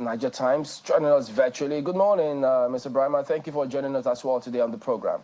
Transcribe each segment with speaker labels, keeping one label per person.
Speaker 1: Niger Times, joining us virtually. Good morning, Mr. Brahma. Thank you for joining us as well today on the program.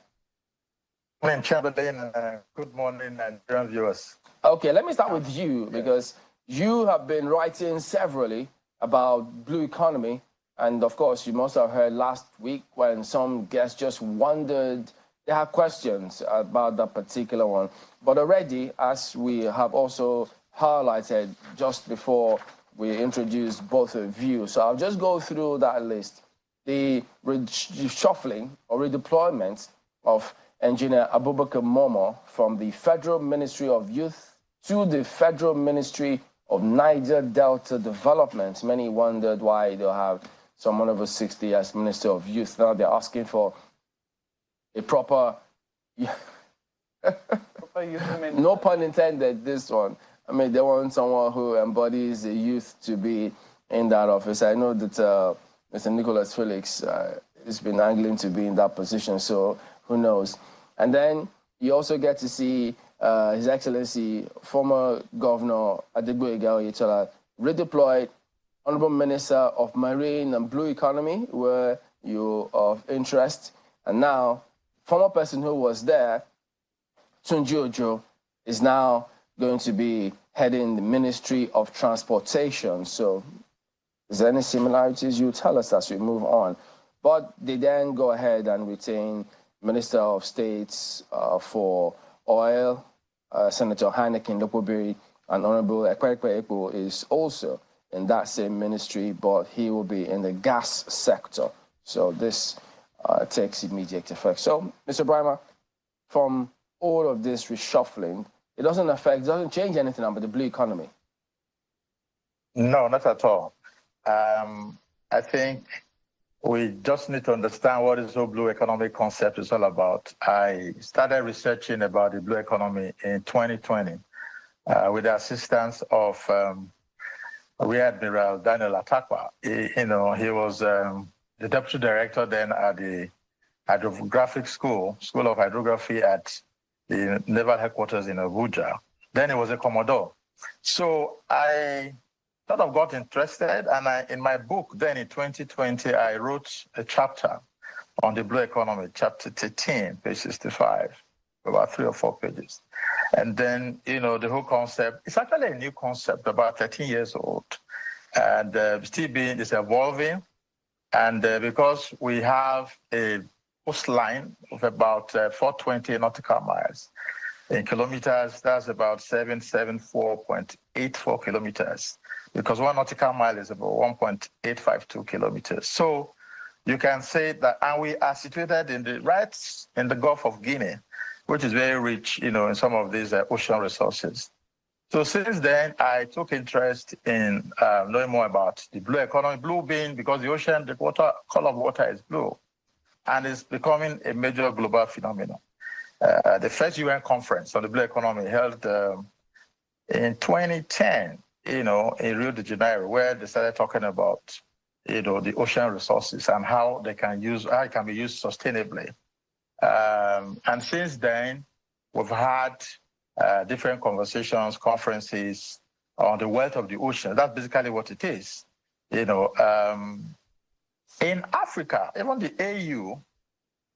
Speaker 2: Good morning, Chamberlain. Good morning, Nigerian viewers.
Speaker 1: Okay, let me start with you, because you have been writing severally about blue economy. And of course, you must have heard last week when some guests just wondered, they had questions about that particular one. But already, as we have also highlighted just before we introduced both of you, so I'll just go through that list. The reshuffling or redeployment of Engineer Abubakar Momo from the Federal Ministry of Youth to the Federal Ministry of Niger Delta Development. Many wondered why they'll have someone over 60 as Minister of Youth. Now they're asking for a proper no pun intended, this one. I mean, they want someone who embodies the youth to be in that office. I know that Mr. Nicholas Felix has been angling to be in that position, so who knows. And then you also get to see His Excellency, former Governor Adegboyega Oyetola, redeployed Honorable Minister of Marine and Blue Economy, where you're of interest. And now, former person who was there, Tunji Ojo, is now going to be heading the Ministry of Transportation. So, is there any similarities? You tell us as we move on. But they then go ahead and retain Minister of States for Oil, Senator Heineken Lokobiri, and Honorable Ekwerekwe Ekpo is also in that same ministry, but he will be in the gas sector. So this takes immediate effect. So, Mr. Brahma, from all of this reshuffling, it doesn't change anything about the blue economy.
Speaker 2: No, not at all. I think we just need to understand what this whole blue economy concept is all about. I started researching about the blue economy in 2020 with the assistance of Rear Admiral Daniel Atakwa. He was the deputy director then at the Hydrographic School of Hydrography at the Naval Headquarters in Abuja. Then he was a Commodore. So I sort of got interested, and in my book then in 2020, I wrote a chapter on the blue economy, chapter 13, page 65, about 3 or 4 pages. And then, the whole concept, it's actually a new concept, about 13 years old, and it's evolving. And because we have a coastline of about 420 nautical miles. In kilometers, that's about 774.84 kilometers, because 1 nautical mile is about 1.852 kilometers. So you can say that, and we are situated right in the Gulf of Guinea, which is very rich, in some of these ocean resources. So since then, I took interest in knowing more about the blue economy. Blue being because the color of water is blue, and it's becoming a major global phenomenon. The first UN conference on the blue economy held in 2010, in Rio de Janeiro, where they started talking about, the ocean resources and how it can be used sustainably. And since then, we've had different conversations, conferences on the wealth of the ocean. That's basically what it is. In Africa, even the AU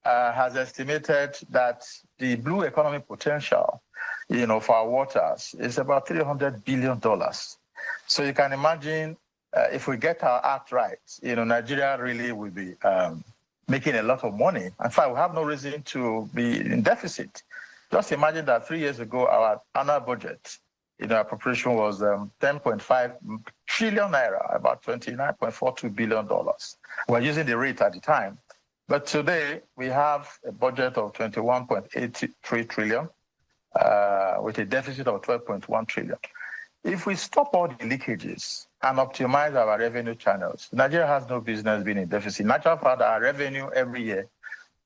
Speaker 2: has estimated that the blue economy potential, for our waters is about $300 billion. So you can imagine if we get our act right, Nigeria really will be making a lot of money. In fact, we have no reason to be in deficit. Just imagine that 3 years ago, our annual budget, appropriation was 10.5 trillion naira, about $29.42 billion. We're using the rate at the time. But today, we have a budget of 21.83 trillion with a deficit of 12.1 trillion. If we stop all the leakages and optimize our revenue channels, Nigeria has no business being in deficit. Natural fact, our revenue every year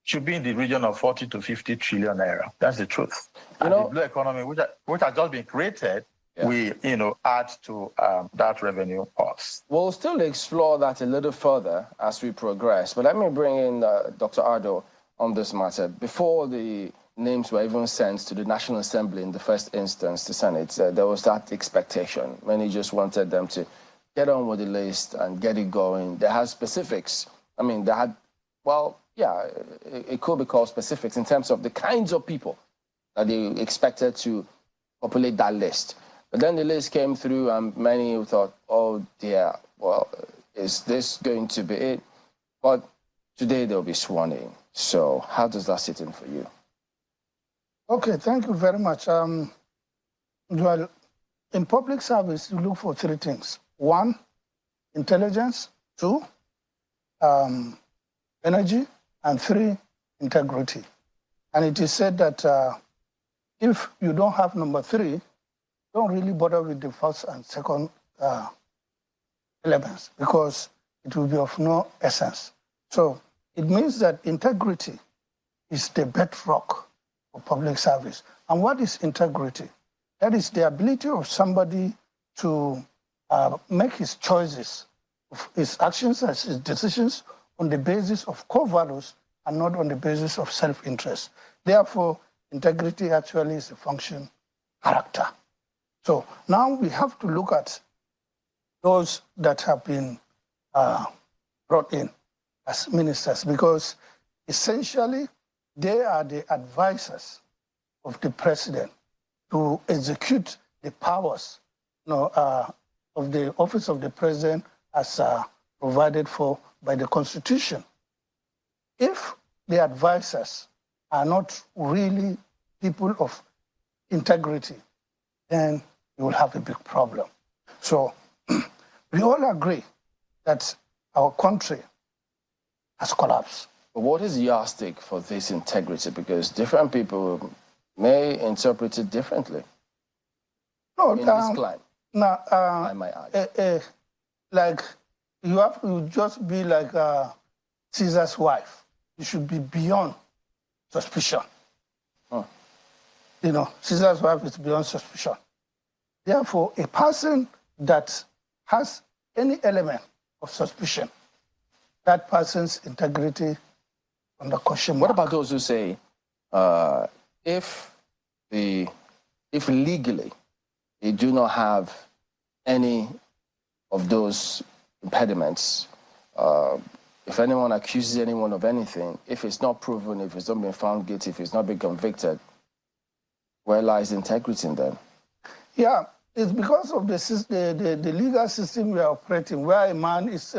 Speaker 2: should be in the region of 40 to 50 trillion naira. That's the truth. And the blue economy, which has just been created, we, add to that revenue cost.
Speaker 1: We'll still explore that a little further as we progress. But let me bring in Dr. Ardo on this matter. Before the names were even sent to the National Assembly in the first instance, the Senate, there was that expectation. Many just wanted them to get on with the list and get it going. They had specifics. I mean, they had, well, yeah, it could be called specifics in terms of the kinds of people that they expected to populate that list. But then the list came through and many thought, oh dear, well, is this going to be it? But today they'll be sworn in. So how does that sit in for you?
Speaker 3: Okay, thank you very much. Well, in public service, you look for three things. One, intelligence. Two, energy. And three, integrity. And it is said that if you don't have number three, don't really bother with the first and second elements because it will be of no essence. So it means that integrity is the bedrock of public service. And what is integrity? That is the ability of somebody to make his choices, his actions and his decisions on the basis of core values and not on the basis of self-interest. Therefore, integrity actually is a function character. So now we have to look at those that have been brought in as ministers because essentially they are the advisors of the president to execute the powers of the office of the president as provided for by the Constitution. If the advisors are not really people of integrity, then you will have a big problem. So we all agree that our country has collapsed.
Speaker 1: But what is the yardstick for this integrity? Because different people may interpret it differently.
Speaker 3: No,
Speaker 1: in this climate, I might add.
Speaker 3: Like you have to just be like Caesar's wife. You should be beyond suspicion.
Speaker 1: Huh.
Speaker 3: You know, Caesar's wife is beyond suspicion. Therefore, a person that has any element of suspicion, that person's integrity under question mark.
Speaker 1: What about those who say, if legally they do not have any of those impediments, if anyone accuses anyone of anything, if it's not proven, if it's not been found guilty, if it's not been convicted, where lies integrity in them?
Speaker 3: Yeah, it's because of the legal system we are operating, where a man is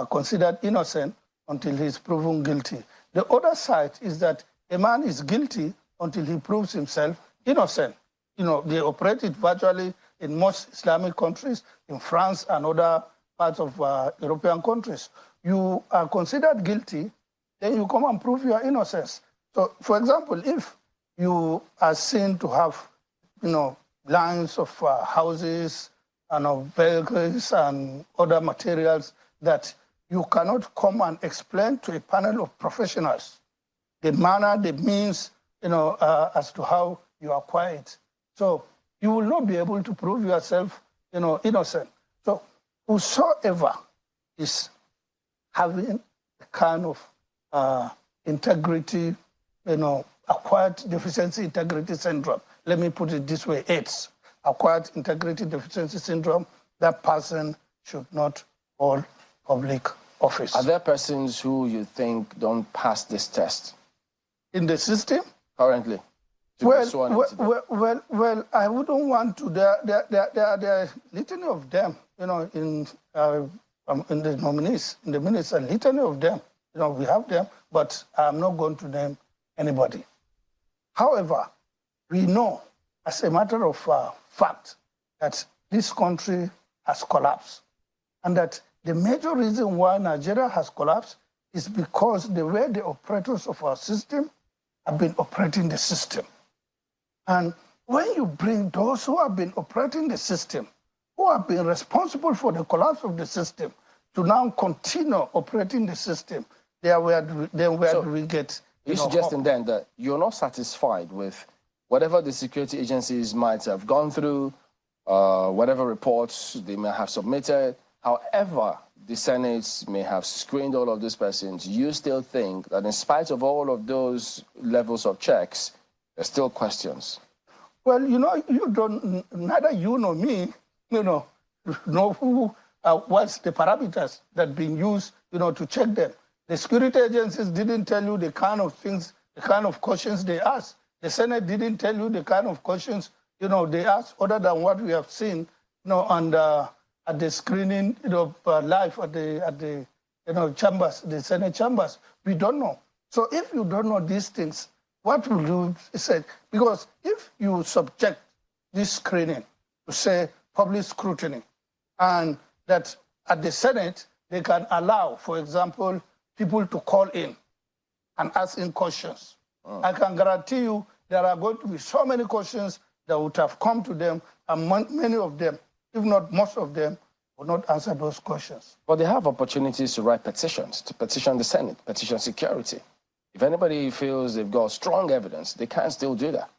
Speaker 3: considered innocent until he's proven guilty. The other side is that a man is guilty until he proves himself innocent. You know, they operate it virtually in most Islamic countries, in France and other parts of European countries. You are considered guilty, then you come and prove your innocence. So, for example, if you are seen to have, lines of houses and of vehicles and other materials that you cannot come and explain to a panel of professionals the manner, the means, as to how you acquire it. So you will not be able to prove yourself, innocent. So whosoever is having a kind of integrity, acquired deficiency integrity syndrome. Let me put it this way, AIDS, acquired integrity deficiency syndrome, that person should not hold public office.
Speaker 1: Are there persons who you think don't pass this test?
Speaker 3: In the system?
Speaker 1: Currently?
Speaker 3: Well, I wouldn't want to. There are litany of them, in the nominees, in the minutes, a litany of them. We have them, but I'm not going to name anybody. However, we know, as a matter of fact, that this country has collapsed, and that the major reason why Nigeria has collapsed is because the way the operators of our system have been operating the system. And when you bring those who have been operating the system, who have been responsible for the collapse of the system, to now continue operating the system, where do we get?
Speaker 1: You're suggesting then that you're not satisfied with whatever the security agencies might have gone through, whatever reports they may have submitted, however the Senate may have screened all of these persons, you still think that in spite of all of those levels of checks, there's still questions?
Speaker 3: Well, you don't, neither you nor me, know who what's the parameters that being used, to check them. The security agencies didn't tell you the kind of things, the kind of questions they asked. The Senate didn't tell you the kind of questions, they asked, other than what we have seen, at the screening, live at the chambers, the Senate chambers. We don't know. So if you don't know these things, what will you say? Because if you subject this screening to, say, public scrutiny, and that at the Senate, they can allow, for example, people to call in and ask in questions. I can guarantee you there are going to be so many questions that would have come to them, and many of them, if not most of them, will not answer those questions.
Speaker 1: But they have opportunities to write petitions, to petition the Senate, petition security. If anybody feels they've got strong evidence, they can still do that.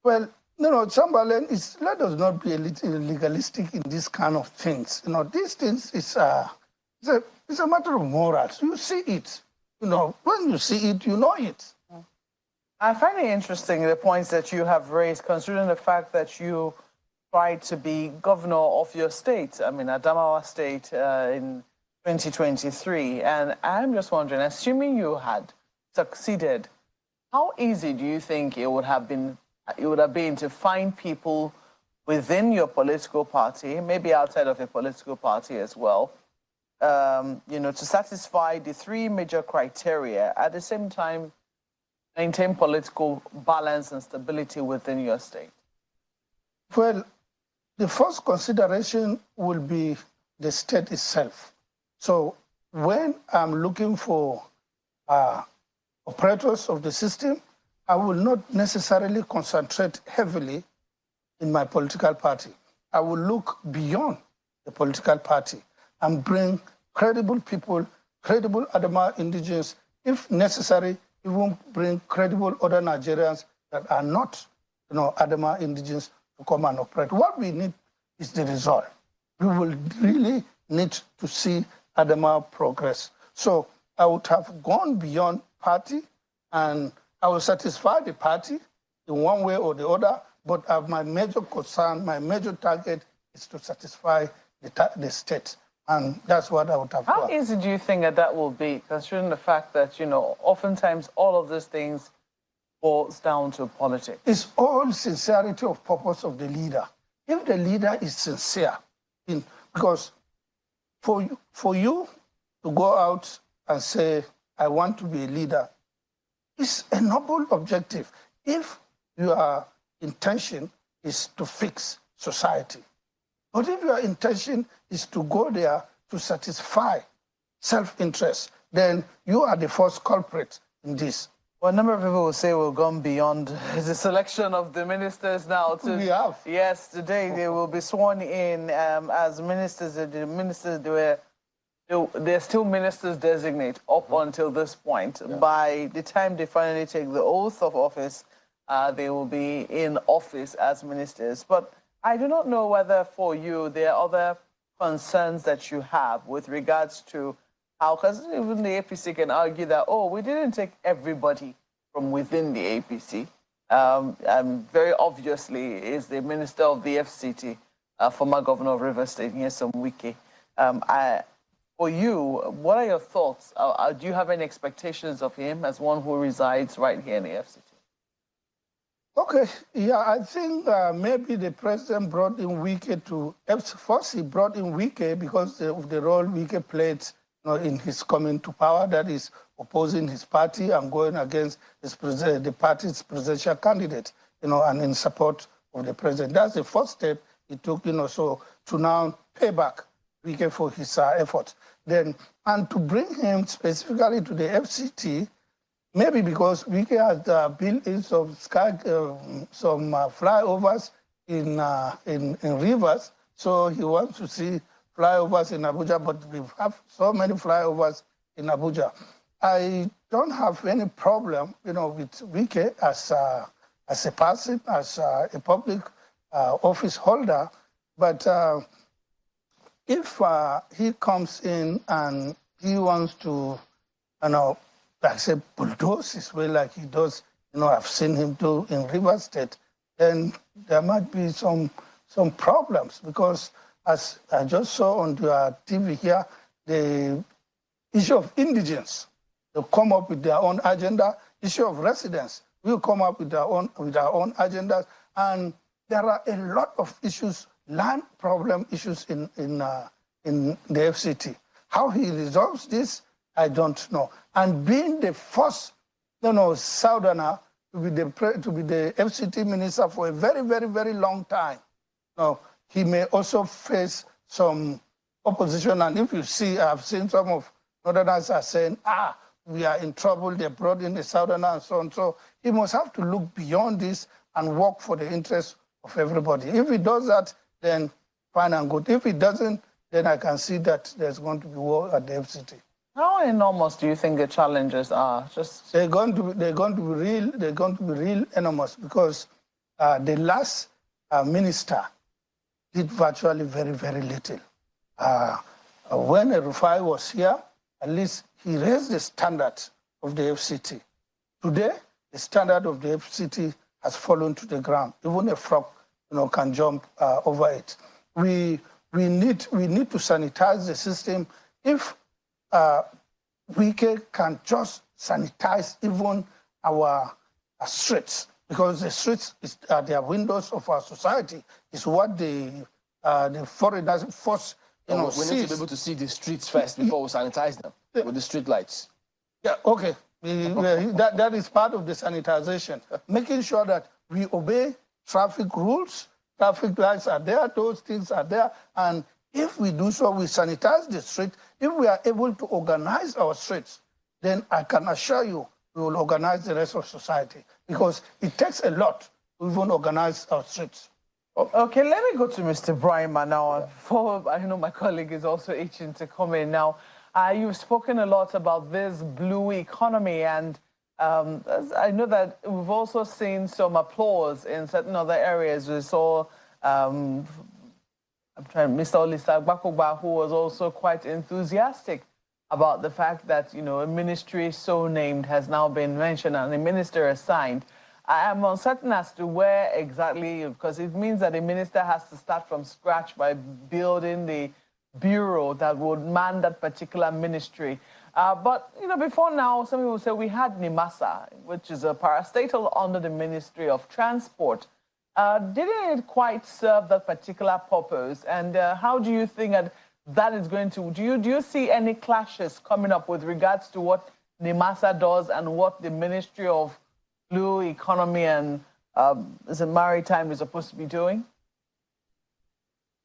Speaker 3: Well, Chamberlain, let us not be a little legalistic in these kind of things. These things it's a matter of morals. You see it. When you see it, you know it.
Speaker 4: I find it interesting, the points that you have raised, considering the fact that you tried to be governor of your state, Adamawa State, in 2023. And I'm just wondering, assuming you had succeeded, how easy do you think it would have been to find people within your political party, maybe outside of your political party as well, to satisfy the three major criteria, at the same time maintain political balance and stability within your state?
Speaker 3: Well, the first consideration will be the state itself. So when I'm looking for operators of the system, I will not necessarily concentrate heavily in my political party. I will look beyond the political party and bring credible people, credible Adama indigenes, if necessary, even bring credible other Nigerians that are not, Adama indigenes to come and operate. What we need is the result. We will really need to see Adama progress. So I would have gone beyond party, and I will satisfy the party in one way or the other, but my major concern, my major target is to satisfy the state. And that's what I would have done.
Speaker 4: How easy do you think that will be, considering the fact that, oftentimes all of these things boils down to politics?
Speaker 3: It's all sincerity of purpose of the leader. If the leader is sincere, because for you to go out and say, I want to be a leader, it's a noble objective if your intention is to fix society. But if your intention is to go there to satisfy self-interest, then you are the first culprit in this.
Speaker 4: Well, a number of people will say we've gone beyond the selection of the ministers now.
Speaker 3: We have.
Speaker 4: Yes, today they will be sworn in as ministers. The ministers, they're still ministers designate up until this point. Yeah. By the time they finally take the oath of office, they will be in office as ministers. But I do not know whether for you there are other concerns that you have with regards to how, because even the APC can argue that, we didn't take everybody from within the APC. Very obviously is the Minister of the FCT, former Governor of Rivers State, Nyesom Wike. For you, what are your thoughts? Do you have any expectations of him as one who resides right here in the FCT?
Speaker 3: Okay, yeah, I think maybe the president brought in Wike to, first he brought in Wike because of the role Wike played in his coming to power, that is opposing his party and going against the party's presidential candidate, and in support of the president. That's the first step he took, so to now pay back Wike for his efforts. Then, and to bring him specifically to the FCT, maybe because Wike has built in some flyovers in rivers, so he wants to see flyovers in Abuja, but we have so many flyovers in Abuja. I don't have any problem, with Wike as a person, as a public office holder, but if he comes in and he wants to, like say, bulldoze his way like he does, I've seen him do in Rivers State, then there might be some problems, because as I just saw on the TV here, the issue of indigence, they'll come up with their own agenda. Issue of residence, we'll come up with our own agendas. And there are a lot of issues, land problem issues in the FCT. How he resolves this, I don't know. And being the first, Southerner to be the FCT minister for a very, very, very long time, he may also face some opposition. And if you see, I've seen some of Northerners are saying, we are in trouble, they brought in the Southerner and so on. So he must have to look beyond this and work for the interests of everybody. If he does that, then fine and good. If he doesn't, then I can see that there's going to be war at the FCT.
Speaker 4: How enormous do you think the challenges are?
Speaker 3: They're going to be real enormous, because the last minister did virtually very, very little. When Rufai was here, at least he raised the standard of the FCT. Today, the standard of the FCT has fallen to the ground. Even a frog, can jump over it. We need to sanitize the system. If we can just sanitize even our streets, because the streets are the windows of our society. It's what the foreigners force.
Speaker 1: We need to be able to see the streets first before we sanitize them with the street lights.
Speaker 3: Yeah, okay. That is part of the sanitization. Making sure that we obey traffic rules, traffic lights are there, those things are there. And if we do so, we sanitize the street. If we are able to organize our streets, then I can assure you we will organize the rest of society, because it takes a lot to even organize our streets.
Speaker 4: Okay, let me go to Mr. Brima now. I know my colleague is also itching to come in now. You've spoken a lot about this blue economy, and I know that we've also seen some applause in certain other areas. We saw Mr. Olisa Bakoba, who was also quite enthusiastic about the fact that, a ministry so named has now been mentioned and a minister assigned. I am uncertain as to where exactly, because it means that a minister has to start from scratch by building the bureau that would man that particular ministry. But, before now, some people say we had NIMASA, which is a parastatal under the Ministry of Transport. Didn't it quite serve that particular purpose? And how do you think that is going to, do you see any clashes coming up with regards to what NIMASA does and what the Ministry of Blue Economy and Maritime is supposed to be doing?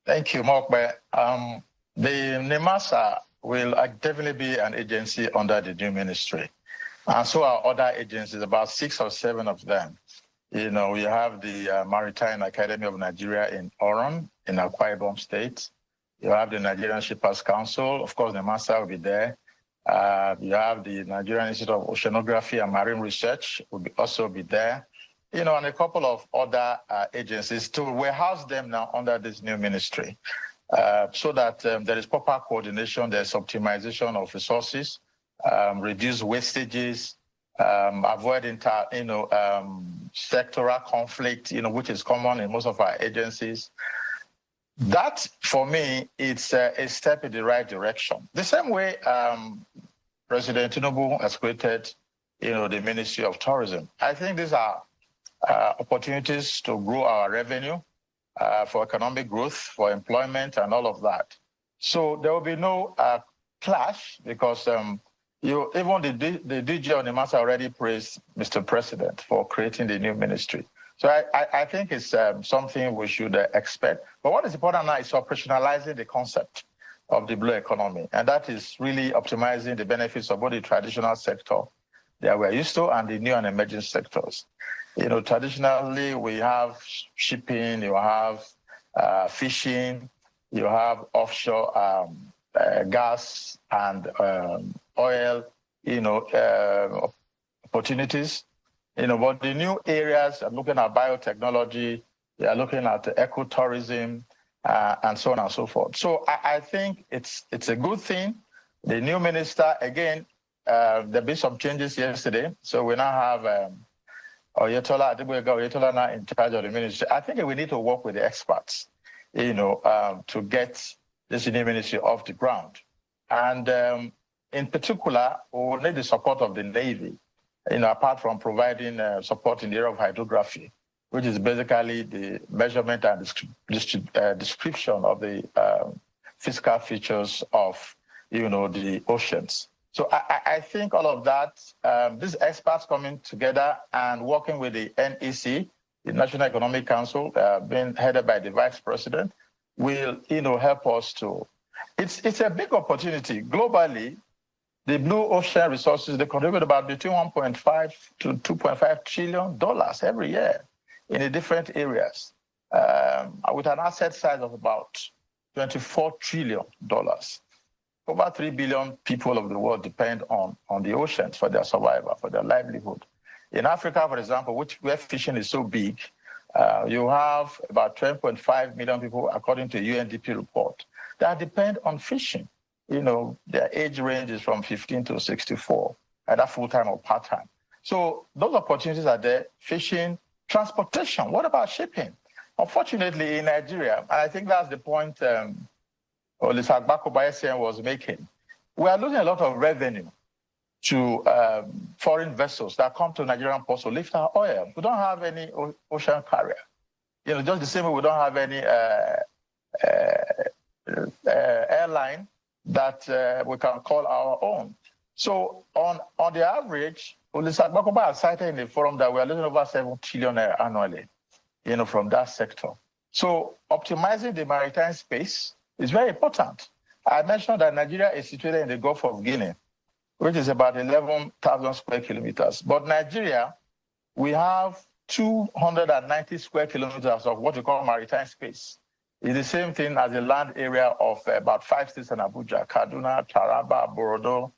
Speaker 2: Thank you, Mokbe. The NIMASA will definitely be an agency under the new ministry. And so are other agencies, about 6 or 7 of them. We have the Maritime Academy of Nigeria in Oron, in Akwa Ibom State. You have the Nigerian Shippers Council. Of course, NIMASA will be there. You have the Nigerian Institute of Oceanography and Marine Research will also be there. And a couple of other agencies to warehouse them now under this new ministry, so that there is proper coordination, there's optimization of resources, reduce wastages, avoid sectoral conflict, which is common in most of our agencies. That, for me, it's a step in the right direction. The same way President Tinubu has created, the Ministry of Tourism. I think these are opportunities to grow our revenue, for economic growth, for employment, and all of that. So there will be no clash, because even the DG on NIMASA already praised Mr. President for creating the new ministry. So I think it's something we should expect. But what is important now is operationalizing the concept of the blue economy. And that is really optimizing the benefits of both the traditional sector that we're used to and the new and emerging sectors. Traditionally, we have shipping, you have fishing, you have offshore gas and oil, opportunities. But the new areas are looking at biotechnology, they are looking at ecotourism, and so on and so forth. So I think it's a good thing. The new minister, again, there'll be some changes yesterday. So we now have Oyetola now in charge of the ministry. I think we need to work with the experts. to get this new ministry off the ground. And in particular, we will need the support of the Navy, apart from providing support in the area of hydrography, which is basically the measurement and description of the physical features of, the oceans. So I think all of that, these experts coming together and working with the NEC, the National Economic Council, being headed by the Vice President, will, help us to. It's a big opportunity globally. The blue ocean resources, they contribute about between 1.5 to 2.5 trillion dollars every year in the different areas, with an asset size of about $24 trillion. Over 3 billion people of the world depend on the oceans for their survival, for their livelihood. In Africa, for example, where fishing is so big, you have about 12.5 million people, according to a UNDP report, that depend on fishing. Their age range is from 15 to 64, either full-time or part-time. So those opportunities are there. Fishing, transportation. What about shipping? Unfortunately, in Nigeria, and I think that's the point Olusegun Obasanjo was making, we are losing a lot of revenue to foreign vessels that come to Nigerian ports to lift our oil. We don't have any ocean carrier. Just the same way we don't have any airline that we can call our own. So on the average, Olusegun Obasanjo has cited in the forum that we are losing over 7 trillion annually, from that sector. So optimizing the maritime space is very important. I mentioned that Nigeria is situated in the Gulf of Guinea, which is about 11,000 square kilometers. But Nigeria, we have 290 square kilometers of what we call maritime space. It's the same thing as the land area of about 5 states in Abuja: Kaduna, Taraba, Borodo,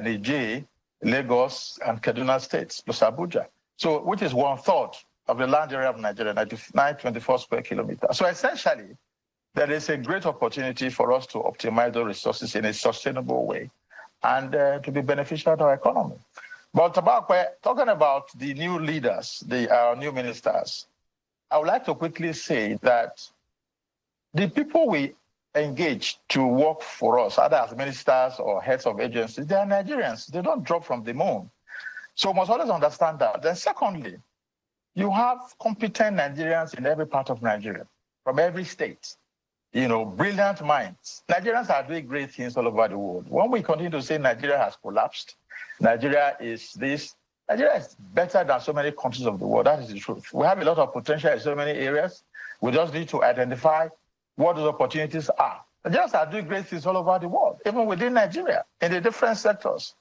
Speaker 2: Niger, Lagos, and Kaduna states, plus Abuja. So, which is 1/3 of the land area of Nigeria, 924 square kilometers. So essentially, there is a great opportunity for us to optimize those resources in a sustainable way and to be beneficial to our economy. But talking about the new leaders, our new ministers, I would like to quickly say that the people we engage to work for us, either as ministers or heads of agencies, they are Nigerians. They don't drop from the moon. So we must always understand that. Then secondly, you have competent Nigerians in every part of Nigeria, from every state. Brilliant minds. Nigerians are doing great things all over the world. When we continue to say Nigeria has collapsed, Nigeria is this, Nigeria is better than so many countries of the world. That is the truth. We have a lot of potential in so many areas. We just need to identify what those opportunities are. Nigerians are doing great things all over the world, even within Nigeria, in the different sectors.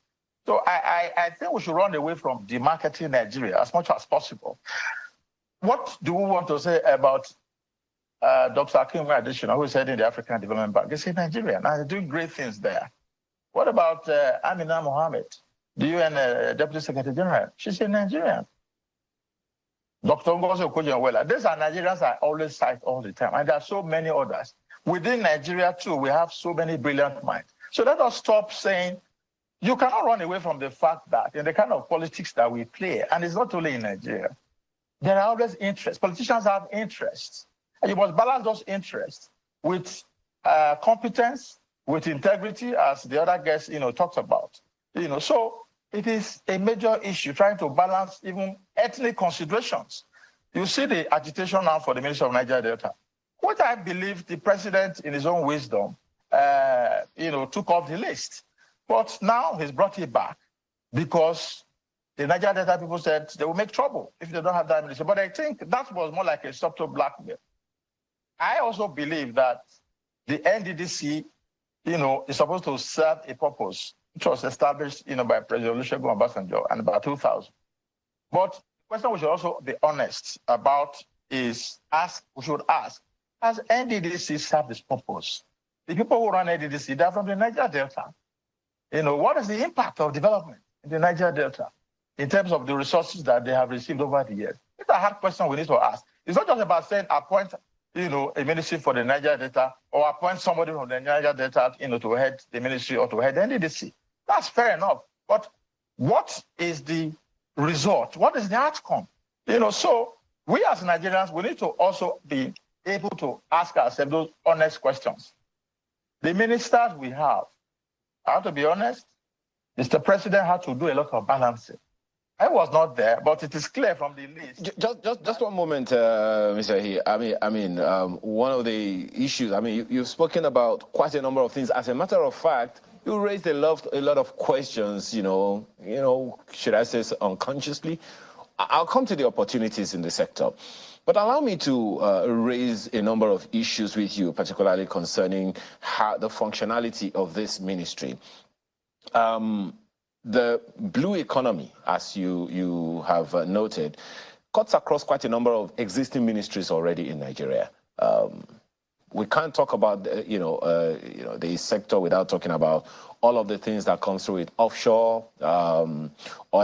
Speaker 2: So I think we should run away from demarketing Nigeria as much as possible. What do we want to say about Dr. Akinwumi Adesina, who is heading the African Development Bank? He said Nigeria, and they're doing great things there. What about Amina Mohammed, the UN Deputy Secretary General? She's a Nigerian. Dr. Ngozi Okonjo-Iweala. These are Nigerians I always cite all the time, and there are so many others. Within Nigeria, too, we have so many brilliant minds. So let us stop saying, you cannot run away from the fact that in the kind of politics that we play, and it's not only in Nigeria, there are always interests. Politicians have interests. And you must balance those interests with competence, with integrity, as the other guests, talked about. So it is a major issue trying to balance even ethnic considerations. You see the agitation now for the Ministry of Niger Delta, which I believe the president, in his own wisdom, took off the list. But now he's brought it back because the Niger Delta people said they will make trouble if they don't have that ministry. But I think that was more like a subtle blackmail. I also believe that the NDDC, is supposed to serve a purpose, which was established, by President Olusegun Obasanjo in about 2000. But the question we should also be honest about is, we should ask, has NDDC served its purpose? The people who run NDDC, they're from the Niger Delta. What is the impact of development in the Niger Delta in terms of the resources that they have received over the years? It's a hard question we need to ask. It's not just about saying appoint, a ministry for the Niger Delta or appoint somebody from the Niger Delta, to head the ministry or to head NDDC. That's fair enough. But what is the result? What is the outcome? So we as Nigerians, we need to also be able to ask ourselves those honest questions. The ministers we have, I have to be honest, Mr. President had to do a lot of balancing. I was not there, but it is clear from the list.
Speaker 5: Just one moment, Mr. He. One of the issues. You've spoken about quite a number of things. As a matter of fact, you raised a lot of questions. Should I say unconsciously? I'll come to the opportunities in the sector, but allow me to raise a number of issues with you, particularly concerning the functionality of this ministry. The blue economy, as you have noted, cuts across quite a number of existing ministries already in Nigeria. We can't talk about the sector without talking about all of the things that come through it: offshore, oil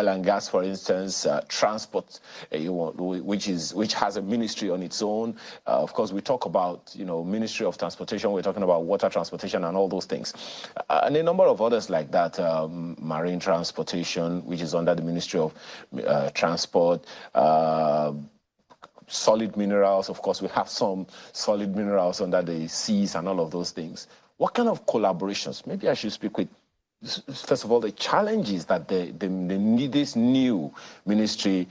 Speaker 5: and gas, for instance, transport, which has a ministry on its own. Of course, we talk about Ministry of Transportation. We're talking about water transportation and all those things, and a number of others like that. Marine transportation, which is under the Ministry of Transport. Solid minerals, of course, we have some solid minerals under the seas and all of those things. What kind of collaborations? Maybe I should speak with, first of all, the challenges that this new ministry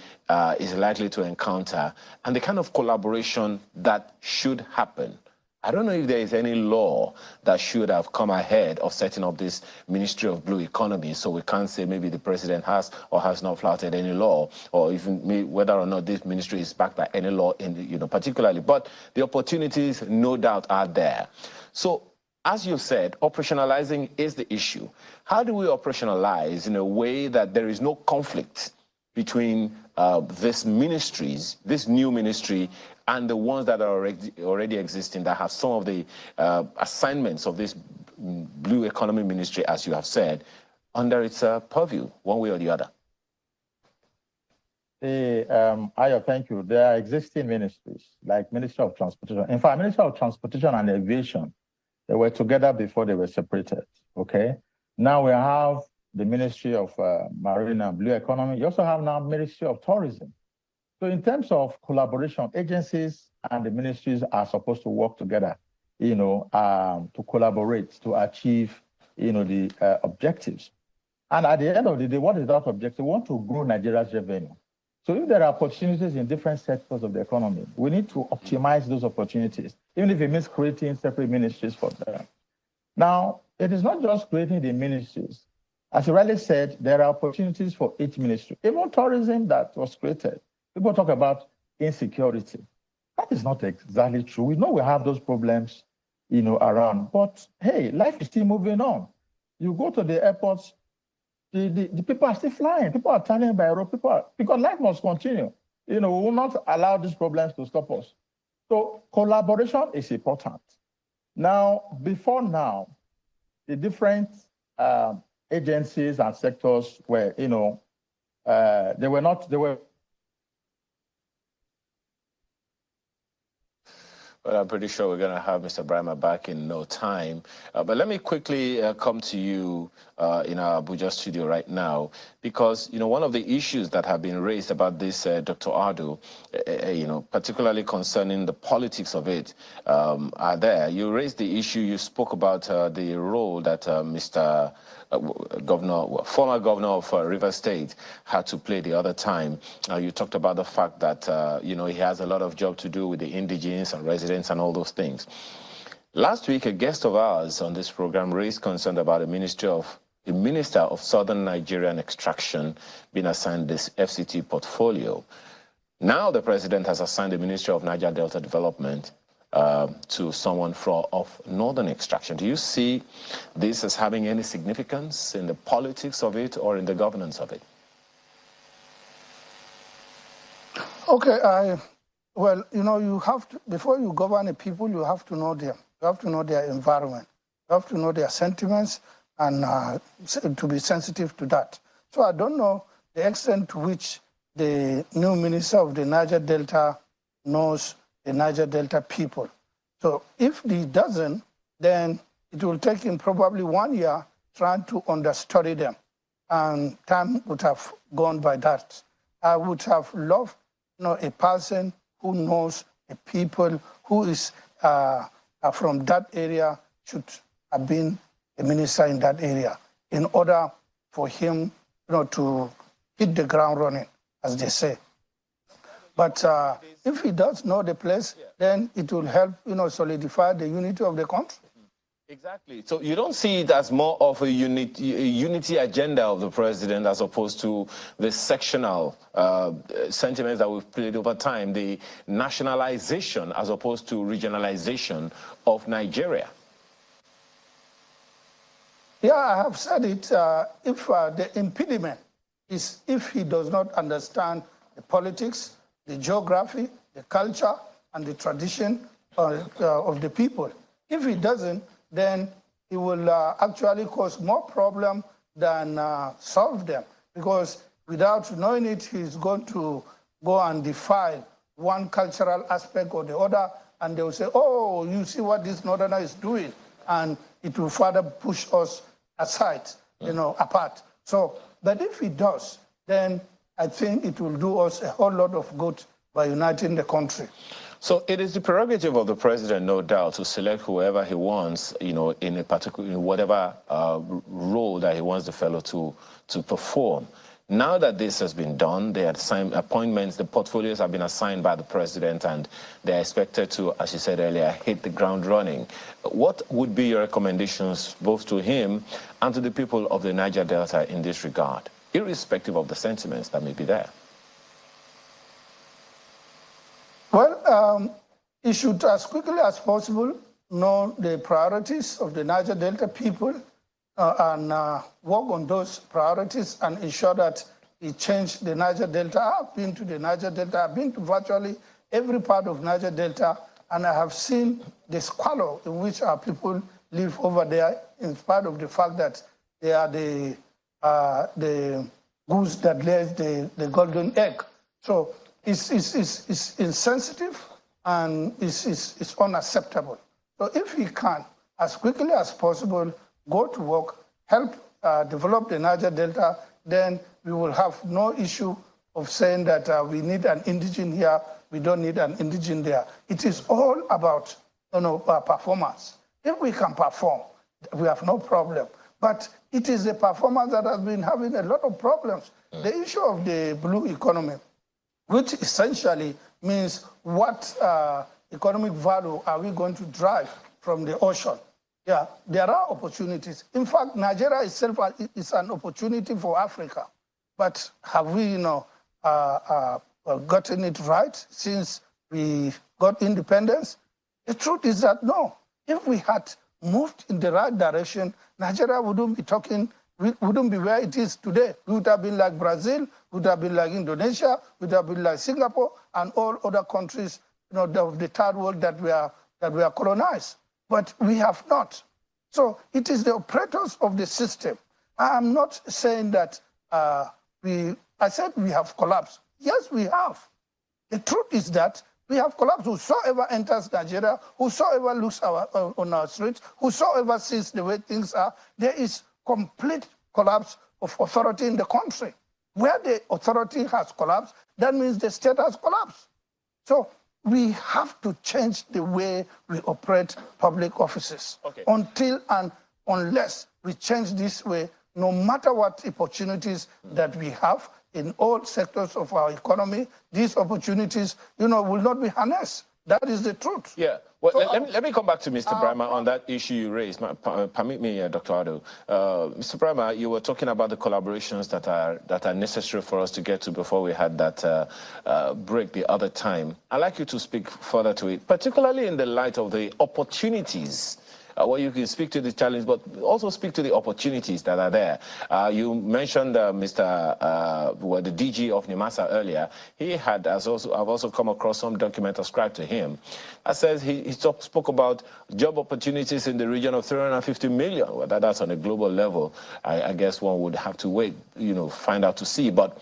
Speaker 5: is likely to encounter, and the kind of collaboration that should happen. I don't know if there is any law that should have come ahead of setting up this Ministry of Blue Economy, so we can't say maybe the president has or has not flouted any law, or even whether or not this ministry is backed by any law, particularly. But the opportunities, no doubt, are there. So, as you said, operationalizing is the issue. How do we operationalize in a way that there is no conflict between these ministries, this new ministry, and the ones that are already existing, that have some of the assignments of this Blue Economy Ministry, as you have said, under its purview, one way or the other?
Speaker 2: Ayo, thank you. There are existing ministries, like Ministry of Transportation. In fact, Ministry of Transportation and Aviation, they were together before they were separated, okay? Now we have the Ministry of Marine and Blue Economy. You also have now Ministry of Tourism. So in terms of collaboration, agencies and the ministries are supposed to work together, to collaborate to achieve, the objectives. And at the end of the day, what is that objective? We want to grow Nigeria's revenue. So if there are opportunities in different sectors of the economy, we need to optimize those opportunities, even if it means creating separate ministries for them. Now, it is not just creating the ministries. As you rightly said, there are opportunities for each ministry. Even tourism that was created. People talk about insecurity. That is not exactly true. We know we have those problems, around. But hey, life is still moving on. You go to the airports, the people are still flying. People are traveling by road. Because life must continue. We will not allow these problems to stop us. So collaboration is important. Now, before now, the different agencies and sectors were, they were.
Speaker 5: Well, I'm pretty sure we're going to have Mr. Brahma back in no time. But let me quickly come to you in our Abuja studio right now, because, one of the issues that have been raised about this, Dr. Ado, particularly concerning the politics of it, are there. You raised the issue, you spoke about the role that Mr. Former governor of Rivers State had to play the other time. You talked about the fact that, he has a lot of job to do with the indigenes and residents and all those things. Last week, a guest of ours on this program raised concern about a minister of Southern Nigerian extraction being assigned this FCT portfolio. Now the president has assigned the Ministry of Niger Delta Development to someone of northern extraction. Do you see this as having any significance in the politics of it or in the governance of it?
Speaker 3: Okay, well, you have to, before you govern a people, you have to know them. You have to know their environment. You have to know their sentiments and to be sensitive to that. So I don't know the extent to which the new minister of the Niger Delta knows the Niger Delta people. So if he doesn't, then it will take him probably 1 year trying to understudy them. And time would have gone by that. I would have loved a person who knows the people who is from that area should have been a minister in that area in order for him to hit the ground running, as they say. But if he does know the place, then it will help solidify the unity of the country.
Speaker 5: Exactly. So you don't see it as more of a unity agenda of the president as opposed to the sectional sentiments that we've played over time, the nationalization as opposed to regionalization of Nigeria.
Speaker 3: Yeah, I have said it. If the impediment is if he does not understand the politics, the geography, the culture, and the tradition of the people. If he doesn't, then it will actually cause more problem than solve them. Because without knowing it, he's going to go and defile one cultural aspect or the other, and they will say, oh, you see what this northerner is doing, and it will further push us aside, apart. So, but if he does, then I think it will do us a whole lot of good by uniting the country.
Speaker 5: So it is the prerogative of the president, no doubt, to select whoever he wants, in a particular, in whatever role that he wants the fellow to perform. Now that this has been done, they had signed appointments, the portfolios have been assigned by the president, and they're expected to, as you said earlier, hit the ground running. What would be your recommendations both to him and to the people of the Niger Delta in this regard, irrespective of the sentiments that may be there?
Speaker 3: Well, he should, as quickly as possible, know the priorities of the Niger Delta people and work on those priorities and ensure that he changed the Niger Delta. I've been to the Niger Delta. I've been to virtually every part of Niger Delta, and I have seen the squalor in which our people live over there, in spite of the fact that they are the goose that lays the golden egg. So it's insensitive and it's unacceptable. So if he can, as quickly as possible, go to work, help develop the Niger Delta, then we will have no issue of saying that we need an indigene here, we don't need an indigene there. It is all about performance. If we can perform, we have no problem. But it is the performance that has been having a lot of problems. The issue of the blue economy, which essentially means what economic value are we going to drive from the ocean? Yeah, there are opportunities. In fact, Nigeria itself is an opportunity for Africa. But have we, gotten it right since we got independence? The truth is that no. If we had moved in the right direction, Nigeria wouldn't be where it is today. We would have been like Brazil, would have been like Indonesia, would have been like Singapore, and all other countries, of the third world that were colonized. But we have not. So it is the operators of the system. I am not saying that I said we have collapsed. Yes, we have. The truth is that we have collapsed. Whosoever enters Nigeria, whosoever looks on our streets, whosoever sees the way things are, there is complete collapse of authority in the country. Where the authority has collapsed, that means the state has collapsed. So we have to change the way we operate public offices.
Speaker 5: Okay.
Speaker 3: Until and unless we change this way, no matter what opportunities that we have in all sectors of our economy, these opportunities, will not be harnessed. That is the truth.
Speaker 5: Yeah. Well, so, let me come back to Mr. Brahma on that issue you raised. Permit me, Dr. Ado. Mr. Brahma, you were talking about the collaborations that are necessary for us to get to before we had that break the other time. I'd like you to speak further to it, particularly in the light of the opportunities. Well, you can speak to the challenge, but also speak to the opportunities that are there. You mentioned the DG of NIMASA earlier. I've also come across some document ascribed to him that says he spoke about job opportunities in the region of 350 million. Well, that's on a global level. I guess one would have to wait, find out to see. But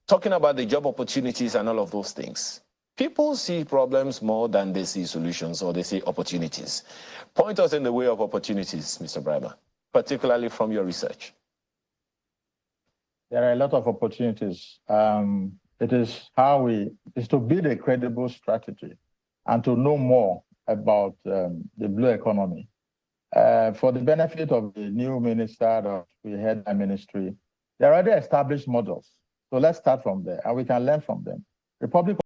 Speaker 5: talking about the job opportunities and all of those things, people see problems more than they see solutions or they see opportunities. Point us in the way of opportunities, Mr. Brahma, particularly from your research.
Speaker 2: There are a lot of opportunities. It is to build a credible strategy and to know more about the blue economy. For the benefit of the new minister that we head the ministry, there are already established models. So let's start from there, and we can learn from them. Republic